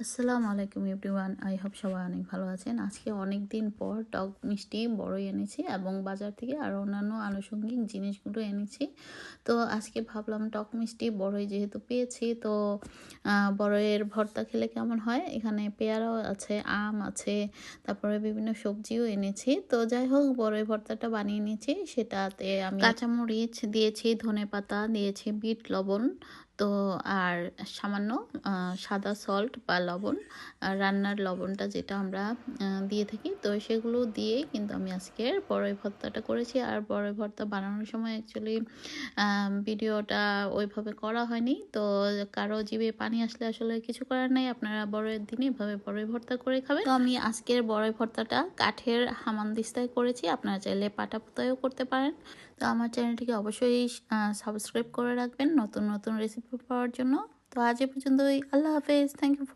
আসসালামু আলাইকুম everyone, I hope সবাই অনেক ভালো আছেন। আজকে অনেক দিন পর টক মিষ্টি বড়ই এনেছি এবং বাজার থেকে আরও অন্যান্য আনুষঙ্গিক জিনিসগুলো এনেছি। তো আজকে ভাবলাম টক মিষ্টি বড়ই যেহেতু পেয়েছি, তো বড়ইয়ের ভর্তা খেলে কেমন হয়। এখানে পেয়ারাও আছে, আম আছে, তারপরে বিভিন্ন সবজিও এনেছি। তো যাই হোক, বড়ই ভর্তাটা বানিয়ে নিয়েছি। সেটাতে আমি কাঁচামরিচ দিয়েছি, ধনেপাতা দিয়েছি, বিট লবণ, তো আর সামান্য সাদা সল্ট বা লবণ, রান্নার লবণটা যেটা আমরা দিয়ে থাকি, তো সেগুলো দিয়েই কিন্তু আমি আজকের বড়ই ভর্তাটা করেছি। আর বড়ই ভর্তা বানানোর সময় অ্যাকচুয়ালি ভিডিওটা ওইভাবে করা হয়নি, তো কারো জিভে পানি আসলে আসলে কিছু করার নাই। আপনারা বড়ের দিনে এভাবে বড়ই ভর্তা করে খাবেন। তো আমি আজকের বড়ই ভর্তাটা কাঠের হামানদিস্তায় করেছি, আপনারা চাইলে পাটা পোতায়ও করতে পারেন। তো আমার চ্যানেলটিকে অবশ্যই সাবস্ক্রাইব করে রাখবেন নতুন নতুন রেসিপি পাওয়ার জন্য। তো আজ এ পর্যন্তই, আল্লাহ হাফেজ, থ্যাংক ইউ।